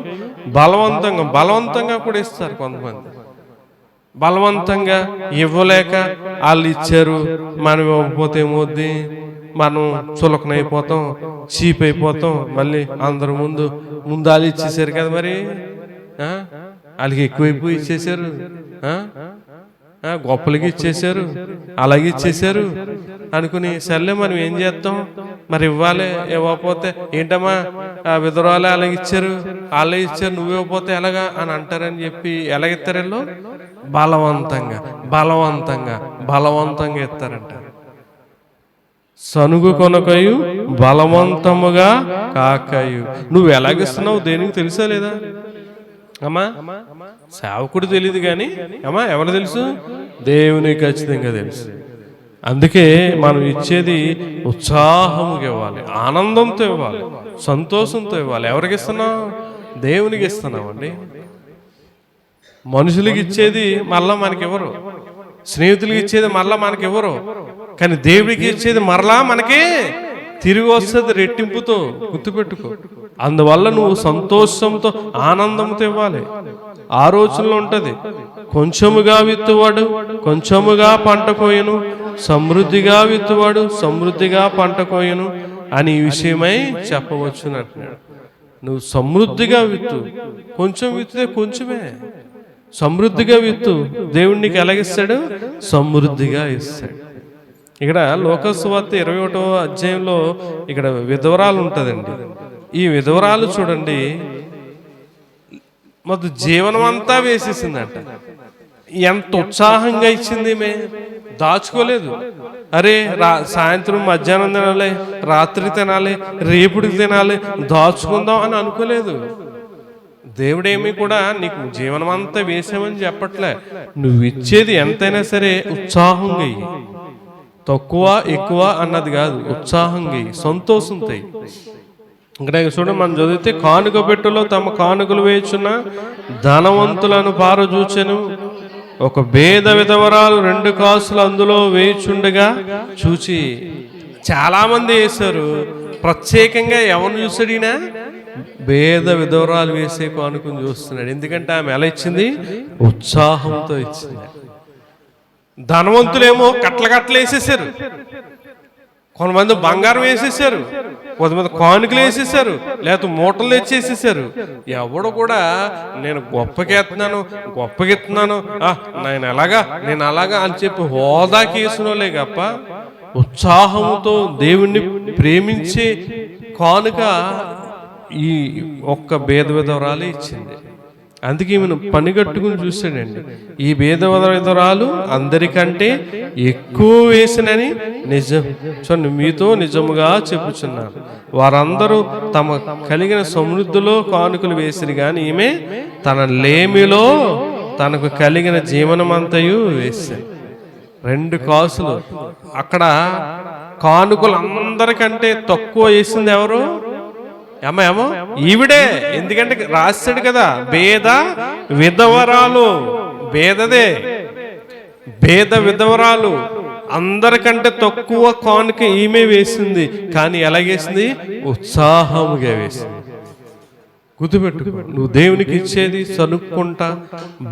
A: బలవంతంగా కూడా ఇస్తారు. కొంతమంది బలవంతంగా ఇవ్వలేక వాళ్ళు ఇచ్చారు, మనం ఇవ్వకపోతే ఏమవుద్ది, మనం చులకనైపోతాం, చీప్ అయిపోతాం, మళ్ళీ అందరి ముందు వాళ్ళు ఇచ్చేసారు కదా, మరి వాళ్ళకి ఎక్కువైపోయి ఇచ్చేసారు, గొప్పలకి ఇచ్చేసారు, అలాగే ఇచ్చేసారు అనుకుని సర్లే మనం ఏం చేస్తాం, మరి ఇవ్వాలి, ఇవ్వకపోతే ఏంటమ్మా విధురాలే అలాగే ఇచ్చారు, వాళ్ళే ఇచ్చారు, నువ్వు ఇవ్వకపోతే ఎలాగా అని అంటారని చెప్పి ఎలాగిస్తారు వీళ్ళు? బలవంతంగా ఇస్తారంట. సనుగు కొనకయు బలవంతముగా కాకయు. నువ్వు ఎలాగిస్తున్నావు దేనికి తెలుసా లేదా అమ్మా? సేవకుడు తెలియదు కానీ అమ్మా ఎవరు తెలుసు? దేవునికి ఖచ్చితంగా తెలుసు. అందుకే మనం ఇచ్చేది ఉత్సాహంగా ఇవ్వాలి, ఆనందంతో ఇవ్వాలి, సంతోషంతో ఇవ్వాలి. ఎవరికి ఇస్తున్నావు? దేవునికి ఇస్తున్నావు అండి. మనుషులకి ఇచ్చేది మళ్ళా మనకివ్వరు, స్నేహితులకి ఇచ్చేది మళ్ళా మనకివ్వరు, కానీ దేవుడికి ఇచ్చేది మరలా మనకి తిరిగి వస్తుంది రెట్టింపుతో. గుర్తుపెట్టుకో. అందువల్ల నువ్వు సంతోషంతో ఆనందంతో ఇవ్వాలి. ఆలోచనలో ఉంటది, కొంచెముగా విత్తువాడు కొంచెముగా పంట కోయను, సమృద్ధిగా విత్తువాడు సమృద్ధిగా పంట కోయను అని ఈ విషయమై చెప్పవచ్చు అంటున్నాడు. నువ్వు సమృద్ధిగా విత్తు, కొంచెం విత్తుతే కొంచెమే, సమృద్ధిగా విత్తు, దేవుడు నీకు ఎలాగిస్తాడు? సమృద్ధిగా ఇస్తాడు. ఇక్కడ లోకాసు వార్త 21వ అధ్యాయంలో ఇక్కడ విధవరాలు ఉంటుందండి. ఈ విధవరాలు చూడండి, మొత్తం జీవనం అంతా వేసేసిందంట. ఎంత ఉత్సాహంగా ఇచ్చింది, దాచుకోలేదు. అరే సాయంత్రం మధ్యాహ్నం తినాలి, రాత్రి తినాలి, రేపుడికి తినాలి, దాచుకుందాం అని అనుకోలేదు. దేవుడేమి కూడా నీకు జీవనం అంతా వేసామని చెప్పట్లే. నువ్వు ఇచ్చేది ఎంతైనా సరే ఉత్సాహంగా ఇయ్యి, తక్కువ ఎక్కువ అన్నది కాదు, ఉత్సాహంగా సంతోషంతో. ఇక్కడ చూడ మనం చదివితే, కానుక పెట్టెలో తమ కానుకలు వేయుచున్న ధనవంతులను పారజూచెను, ఒక భేద విధవరాలు 2 కాసులు అందులో వేయుచుండగా చూచి. చాలా మంది వేశారు, ప్రత్యేకంగా ఎవరిని చూసాడు ఈయన? భేద విధవరాలు వేసే కానుకను చూస్తున్నాడు. ఎందుకంటే ఆమె ఎలా ఇచ్చింది? ఉత్సాహంతో ఇచ్చింది. ధనవంతులేమో కట్ల వేసేసారు, కొంతమంది బంగారం వేసేసారు, కొంతమంది కానుకలు వేసేసారు, లేకపోతే మూటలు తెచ్చేసేసారు. ఎవడు కూడా నేను గొప్పగెత్తున్నాను నేను అలాగా అని చెప్పి హోదాకి వేసినోలే గప్ప ఉత్సాహంతో దేవుణ్ణి ప్రేమించే కానుక ఈ ఒక్క భేద విధవరాలే ఇచ్చింది. అందుకే ఈమెను పనిగట్టుకుని చూశాడండి. ఈ భేద విధవరాలు అందరికంటే ఎక్కువ వేసినని మీతో నిజముగా చెప్పుచున్నాను. వారందరూ తమ కలిగిన సమృద్ధిలో కానుకలు వేసిరు, కానీ ఈమె తన లేమిలో తనకు కలిగిన జీవనమంతయు వేశాను. 2 కాసులు. అక్కడ కానుకలు అందరికంటే తక్కువ వేసింది ఎవరు? ఏమో ఈవిడే. ఎందుకంటే రాశాడు కదా, భేద విధవరాలు. భేదదే, భేద విధవరాలు. అందరికంటే తక్కువ కానుక ఈమె వేసింది. కానీ ఎలాగేసింది? ఉత్సాహముగా వేసింది. గుర్తుపెట్టుకో, నువ్వు దేవునికి ఇచ్చేది సనుక్కుంటా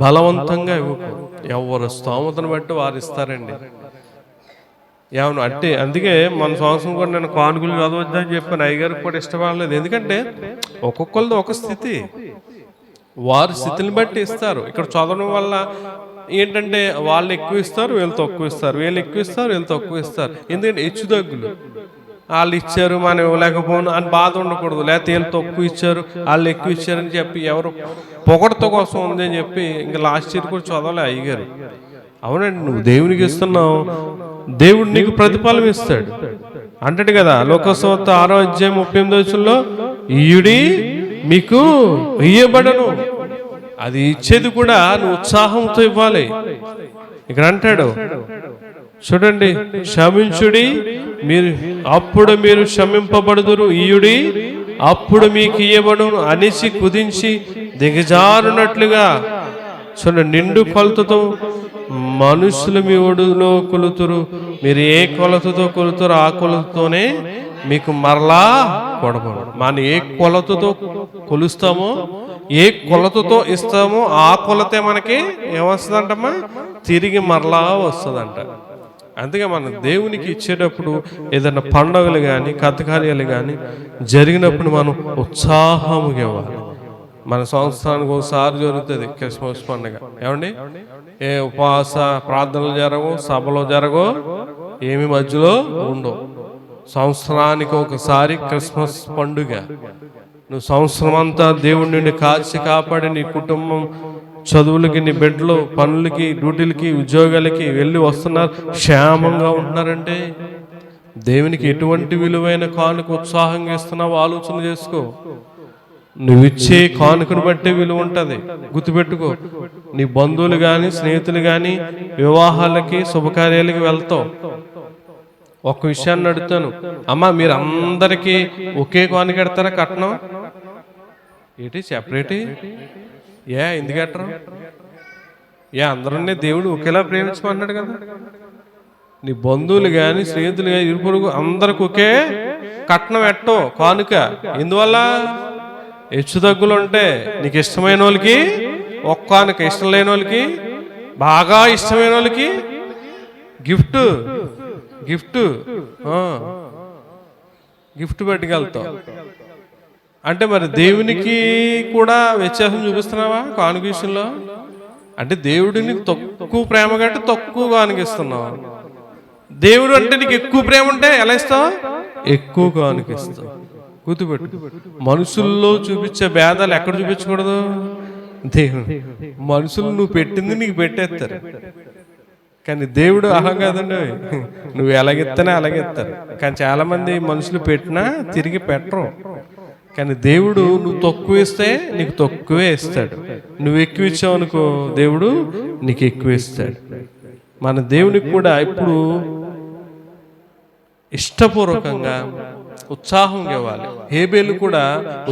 A: బలవంతంగా ఇవ్వకు. ఎవరు స్తోమతను బట్టి వారు ఇస్తారండి. ఏమన్నా అంటే అందుకే మన సంవత్సరం కూడా నేను కానుకలు చదవద్దని చెప్పాను. అయ్యగారికి కూడా ఇష్టపడలేదు. ఎందుకంటే ఒక్కొక్కరిది ఒక స్థితి, వారి స్థితిని బట్టి ఇస్తారు. ఇక్కడ చదవడం వల్ల ఏంటంటే వాళ్ళు ఎక్కువ ఇస్తారు, వీళ్ళు తక్కువ ఇస్తారు, వీళ్ళు ఎక్కువ ఇస్తారు, వీళ్ళు తక్కువ ఇస్తారు. ఎందుకంటే హెచ్చుతగ్గులు. వాళ్ళు ఇచ్చారు మనం ఇవ్వలేకపోను అని బాధ ఉండకూడదు. లేకపోతే వీళ్ళు తక్కువ ఇచ్చారు వాళ్ళు ఎక్కువ ఇచ్చారని చెప్పి ఎవరు పొగడత కోసం ఉంది అని చెప్పి ఇంకా లాస్ట్ ఇయర్ కూడా చదవలే అయ్యగారు. అవునండి, నువ్వు దేవునికి ఇస్తున్నావు, దేవుడు నీకు ప్రతిఫలం ఇస్తాడు అంటాడు కదా. లోకసువార్త 6:38 ఈయుడి మీకు ఇయ్యబడను. అది ఇచ్చేది కూడా నువ్వు ఉత్సాహంతో ఇవ్వాలి. ఇక్కడ అంటాడు చూడండి, క్షమించుడి మీరు అప్పుడు మీరు క్షమింపబడుదురు, ఈయుడి అప్పుడు మీకు ఇయ్యబడును అనిసి కుదించి దిగజారునట్లుగా. చూడండి, నిండు కొలతతో మనుషులు మీ ఒడిలో కొలుతురు, మీరు ఏ కొలతతో కొలుతారో ఆ కొలతతోనే మీకు మరలా కొడబడు. మనం ఏ కొలతతో కొలుస్తామో, ఏ కొలతతో ఇస్తామో ఆ కొలతే మనకి ఏమొస్తుందంటమ్మా? తిరిగి మరలా వస్తుందంట. అందుకే మనం దేవునికి ఇచ్చేటప్పుడు ఏదైనా పండుగలు కానీ కథకార్యాలు కానీ జరిగినప్పుడు మనం ఉత్సాహముగా ఇవ్వాలి. మన సంవత్సరానికి ఒకసారి జరుగుతుంది క్రిస్మస్ పండుగ. ఏమండి, ఏ ఉపవాస ప్రార్థనలు జరగవు, సభలో జరగవు, ఏమి మధ్యలో ఉండవు. సంవత్సరానికి ఒకసారి క్రిస్మస్ పండుగ. నువ్వు సంవత్సరం అంతా దేవుడి నుండి కాచి కాపాడి నీ కుటుంబం చదువులకి, నీ బిడ్డలు పనులకి, డ్యూటీలకి, ఉద్యోగాలకి వెళ్ళి వస్తున్నారు, క్షేమంగా ఉంటున్నారంటే దేవునికి ఎటువంటి విలువైన కానుక ఉత్సాహంగా ఇస్తున్నావు ఆలోచన చేసుకో. నువ్విచ్చే కానుకను బట్టే విలువ ఉంటుంది. గుర్తుపెట్టుకో, నీ బంధువులు కానీ స్నేహితులు కానీ వివాహాలకి శుభకార్యాలకి వెళ్తావు. ఒక విషయాన్ని అడుగుతాను, అమ్మా మీరు అందరికీ ఒకే కానుక ఎడతారా కట్నం? ఏంటి సెపరేట్? ఎందుకు ఎట్టరు? అందరూ దేవుడు ఒకేలా ప్రేమించమన్నాడు కదా. నీ బంధువులు కానీ స్నేహితులు కానీ ఇరుపురుగు అందరికి ఒకే కట్నం ఎట్టో కానుక. ఎందువల్ల? హెచ్చు తగ్గులు ఉంటే నీకు ఇష్టమైన వాళ్ళకి ఒక్క కానుక, ఇష్టం లేని వాళ్ళకి బాగా ఇష్టమైన వాళ్ళకి గిఫ్ట్ గిఫ్ట్ గిఫ్ట్ పట్టుకెళ్తావు. అంటే మరి దేవునికి కూడా వ్యత్యాసం చూపిస్తున్నావా కానుక విషయంలో? అంటే దేవుడిని తక్కువ ప్రేమ కంటే తక్కువ కానుకిస్తున్నావు. దేవుడు అంటే నీకు ఎక్కువ ప్రేమ ఉంటే ఎలా ఇస్తావు? ఎక్కువ కానుకిస్తావు. గుర్తుపెట్టు, మనుషుల్లో చూపించే భేదాలు ఎక్కడ చూపించకూడదు. దేవుడు మనుషులు నువ్వు పెట్టింది నీకు పెట్టేస్తారు, కానీ దేవుడు అలా కాదండి. నువ్వు ఎలాగెత్తనే అలాగెత్తారు. కానీ చాలా మంది మనుషులు పెట్టినా తిరిగి పెట్టరు. కానీ దేవుడు నువ్వు తక్కువ ఇస్తే నీకు తక్కువే ఇస్తాడు, నువ్వు ఎక్కువ ఇచ్చావు అనుకో దేవుడు నీకు ఎక్కువ ఇస్తాడు. మన దేవునికి కూడా ఇప్పుడు ఇష్టపూర్వకంగా ఉత్సాహంగా ఇవ్వాలి. హేబేలు కూడా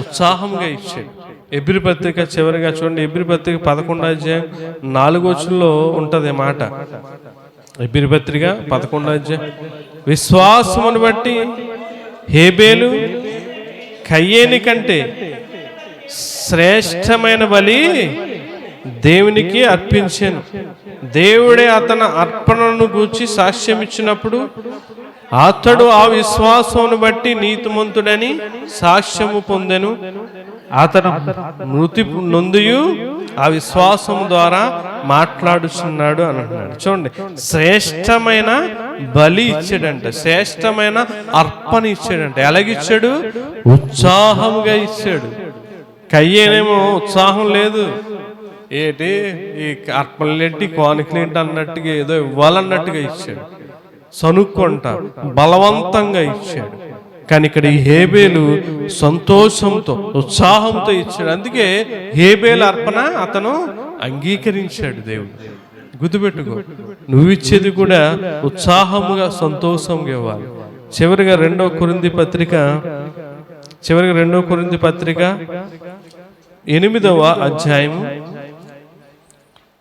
A: ఉత్సాహంగా ఇచ్చాడు. ఎబ్రీ పత్రిక చివరిగా చూడండి, ఎబ్రీ పత్రిక 11:4 ఉంటుంది మాట. ఎబ్రీ పత్రిక 11 విశ్వాసమును బట్టి హేబేలు కయ్యేని కంటే శ్రేష్టమైన బలి దేవునికి అర్పించాను. దేవుడే అతని అర్పణను గూర్చి సాక్ష్యం ఇచ్చినప్పుడు అతడు ఆ విశ్వాసమును బట్టి నీతిమంతుడని సాక్ష్యము పొందెను. అతను మృతి నొందియు ఆ విశ్వాసం ద్వారా మాట్లాడుచున్నాడు అని అంటున్నాడు. చూడండి, శ్రేష్టమైన బలి ఇచ్చాడంట, శ్రేష్టమైన అర్పణ ఇచ్చాడంట. ఎలాగిచ్చాడు? ఉత్సాహంగా ఇచ్చాడు. కయ్యేనేమో ఉత్సాహం లేదు, ఏంటి ఈ అర్పణలేంటి కానుకలేంటి అన్నట్టుగా ఏదో ఇవ్వాలన్నట్టుగా ఇచ్చాడు. సనుక్కుంటా బలవంతంగా ఇచ్చాడు. కానీ ఇక్కడ ఈ హేబేలు సంతోషంతో ఉత్సాహంతో ఇచ్చాడు. అందుకే హేబేలు అర్పణ అతను అంగీకరించాడు. దేవుడు గుర్తుపెట్టుకో, నువ్వు ఇచ్చేది కూడా ఉత్సాహముగా సంతోషంగా ఇవ్వాలి. చివరిగా 2 కొరింథీ పత్రిక 8వ అధ్యాయము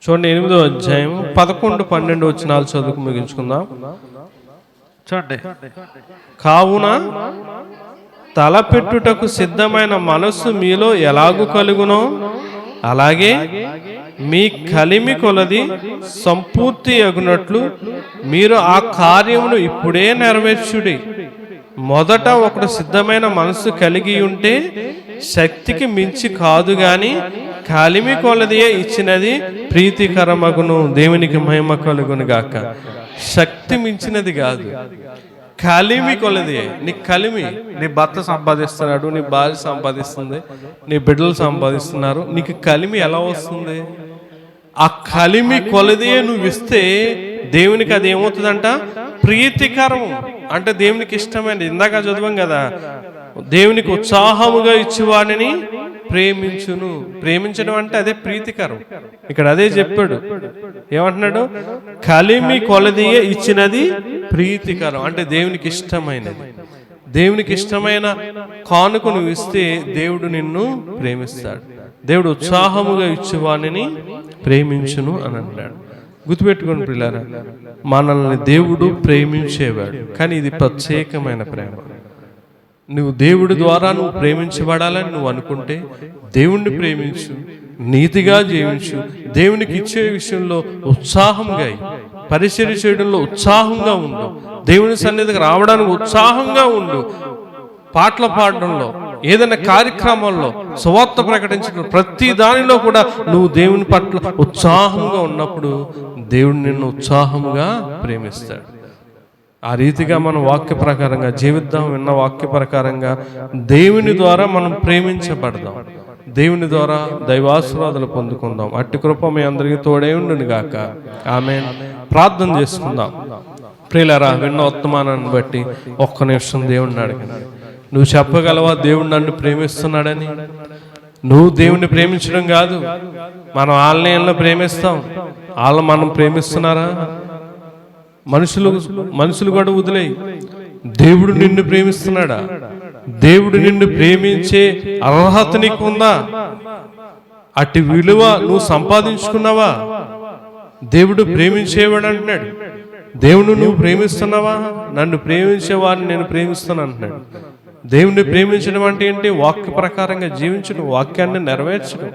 A: చూడండి. 8వ అధ్యాయం 11, 12 వచనాలు చదువుకు ముగించుకుందాం. చూడండి. కావున తలపెట్టుటకు సిద్ధమైన మనస్సు మీలో ఎలాగూ కలుగునో అలాగే మీ కలిమి కొలది సంపూర్తి అగునట్లు మీరు ఆ కార్యమును ఇప్పుడే నెరవేర్చుడి. మొదట ఒకడు సిద్ధమైన మనసు కలిగి ఉంటే శక్తికి మించి కాదు గాని కలిమి కొలదియే ఇచ్చినది ప్రీతికరమగును. దేవునికి మహిమ కలుగును గాక. శక్తి మించినది కాదు, కలిమి కొలది. నీ కలిమి, నీ భర్త సంపాదిస్తున్నాడు, నీ భార్య సంపాదిస్తుంది, నీ బిడ్డలు సంపాదిస్తున్నారు. నీకు కలిమి ఎలా వస్తుంది? ఆ కలిమి కొలదే నువ్వు ఇస్తే దేవునికి అది ఏమవుతుందంట? ప్రీతికరం. అంటే దేవునికి ఇష్టమైనది. ఇందాక చదివాం కదా, దేవునికి ఉత్సాహముగా ఇచ్చేవాడిని ప్రేమించును. ప్రేమించడం అంటే అదే ప్రీతికరం. ఇక్కడ అదే చెప్పాడు. ఏమంటున్నాడు? కలిమి కొలదియే ఇచ్చినది ప్రీతికరం, అంటే దేవునికి ఇష్టమైనది. దేవునికి ఇష్టమైన కానుక నువ్వు ఇస్తే దేవుడు నిన్ను ప్రేమిస్తాడు. దేవుడు ఉత్సాహముగా ఇచ్చేవాడిని ప్రేమించును అని అంటాడు. గుర్తుపెట్టుకోండి పిల్లారా, మనల్ని దేవుడు ప్రేమించేవాడు, కానీ ఇది ప్రత్యేకమైన ప్రేమ. నువ్వు దేవుడి ద్వారా నువ్వు ప్రేమించబడాలని నువ్వు అనుకుంటే దేవుణ్ణి ప్రేమించు, నీతిగా జీవించు, దేవునికి ఇచ్చే విషయంలో ఉత్సాహంగా, పరిచర్య చేయడంలో ఉత్సాహంగా ఉండు, దేవుని సన్నిధికి రావడానికి ఉత్సాహంగా ఉండు, పాటలు పాడడంలో, ఏదైనా కార్యక్రమాల్లో, సువార్త ప్రకటించడం, ప్రతి దానిలో కూడా నువ్వు దేవుని పట్ల ఉత్సాహంగా ఉన్నప్పుడు దేవుడు నిన్ను ఉత్సాహంగా ప్రేమిస్తాడు. ఆ రీతిగా మనం వాక్య ప్రకారంగా జీవిద్దాం. విన్న వాక్య ప్రకారంగా దేవుని ద్వారా మనం ప్రేమించబడదాం, దేవుని ద్వారా దైవాశీర్వాదాలు పొందుకుందాం. అట్టి కృప మీ అందరికీ తోడే ఉండును గాక. ఆమేన్. ప్రార్థన చేసుకుందాం. ప్రియులారా, విన్న వర్తమానాన్ని బట్టి ఒక్క నిమిషం దేవుణ్ణి అడగండి. నువ్వు చెప్పగలవా దేవుడు నన్ను ప్రేమిస్తున్నాడని? నువ్వు దేవుణ్ణి ప్రేమించడం కాదు, మనం ఆన్లైన్లో ప్రేమిస్తాం. వాళ్ళు మనం ప్రేమిస్తున్నారా? మనుషులు కూడా వదిలేయి. దేవుడు నిన్ను ప్రేమిస్తున్నాడా? దేవుడు నిన్ను ప్రేమించే అర్హత నీకు ఉందా? అట్టి విలువ నువ్వు సంపాదించుకున్నావా? దేవుడు ప్రేమించేవాడు అంటున్నాడు. దేవుడు నువ్వు ప్రేమిస్తున్నావా? నన్ను ప్రేమించేవాడిని నేను ప్రేమిస్తాను అంటున్నాడు. దేవుణ్ణి ప్రేమించడం అంటే ఏంటి? వాక్య ప్రకారంగా జీవించడం, వాక్యాన్ని నెరవేర్చడం.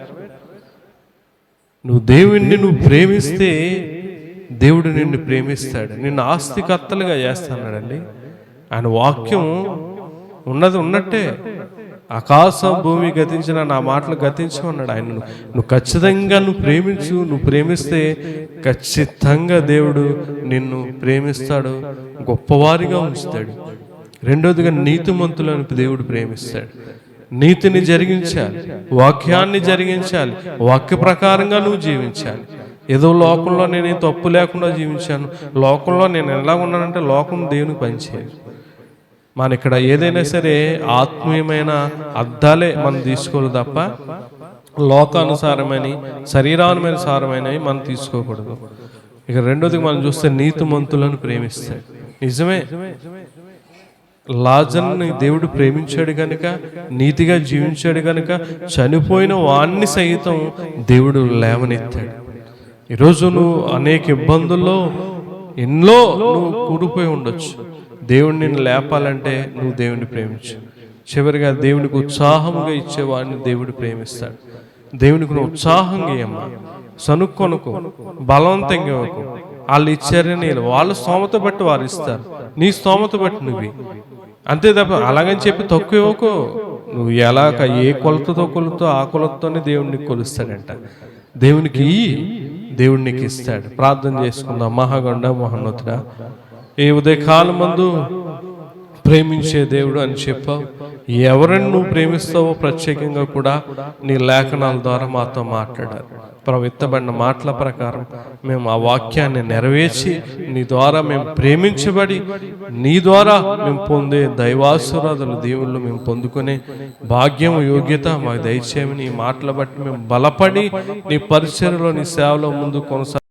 A: నువ్వు దేవుణ్ణి నువ్వు ప్రేమిస్తే దేవుడు నిన్ను ప్రేమిస్తాడు, నిన్ను ఆస్తికర్తలుగా చేస్తాడండి. ఆయన వాక్యం ఉన్నది ఉన్నట్టే. ఆకాశం భూమి గతించిన నా మాటలు గతించమన్నాడు ఆయన. నువ్వు ఖచ్చితంగా నువ్వు ప్రేమించు. నువ్వు ప్రేమిస్తే ఖచ్చితంగా దేవుడు నిన్ను ప్రేమిస్తాడు, గొప్పవారిగా ఉంచుతాడు. రెండోదిగా నీతిమంతులను దేవుడు ప్రేమిస్తాడు. నీతిని జరిగించాలి, వాక్యాన్ని జరిగించాలి, వాక్య ప్రకారంగా నువ్వు జీవించాలి. ఏదో లోకంలో నేను తప్పు లేకుండా జీవించాను, లోకంలో నేను ఎలా ఉన్నానంటే లోకం దేవునికి పనిచేయాలి. మన ఇక్కడ ఏదైనా సరే ఆత్మీయమైన అర్థాలే మనం తీసుకోవాలి తప్ప లోకానుసారమని శరీరానుసారమైనవి మనం తీసుకోకూడదు. ఇక రెండోది మనం చూస్తే నీతిమంతులను ప్రేమిస్తాడు. నిజమే, లాజర్ని దేవుడు ప్రేమించాడు కనుక, నీతిగా జీవించాడు కనుక చనిపోయిన వాణ్ణి సైతం దేవుడు లేవనెత్తాడు. ఈరోజు నువ్వు అనేక ఇబ్బందుల్లో ఎన్నో నువ్వు కూడిపోయి ఉండొచ్చు. దేవుడిని నిన్ను లేపాలంటే నువ్వు దేవుడిని ప్రేమించు. చివరిగా దేవునికి ఉత్సాహంగా ఇచ్చేవాడిని దేవుడు ప్రేమిస్తాడు. దేవునికి నువ్వు ఉత్సాహంగా ఇయ్యమ్మా, సనుక్కొనుకో, బలవంతంగా ఇవ్వకు. వాళ్ళు ఇచ్చారని వాళ్ళ స్తోమత బట్టి వారు ఇస్తారు, నీ స్తోమత బట్టి నువ్వు అంతే తప్ప అలాగని చెప్పి తక్కువ ఇవ్వకు. నువ్వు ఎలాగ ఏ కొలతతో కొలుతో ఆ కొలతతోనే దేవుడిని కొలుస్తాడంట. దేవునికి దేవుడు నీకు ఇస్తాడు. ప్రార్థన చేసుకుందాం. మహాగొండ మహోన్నతుడా, ఈ ఉదయకాలం మందు ప్రేమించే దేవుడు అని చెప్పావు. ఎవరిని నువ్వు ప్రేమిస్తావో ప్రత్యేకంగా కూడా నీ లేఖనాల ద్వారా మాతో మాట్లాడారు. ప్రవిత్తబడిన మాటల ప్రకారం మేము ఆ వాక్యాన్ని నెరవేర్చి నీ ద్వారా మేము ప్రేమించబడి నీ ద్వారా మేము పొందే దైవాశీర్వాదాలు దేవుళ్ళు మేము పొందుకునే భాగ్యం యోగ్యత మాకు దయచేయమని ఈ మాటలు బట్టి మేము బలపడి నీ పరిచర్యలో నీ సేవలో ముందు కొనసాగి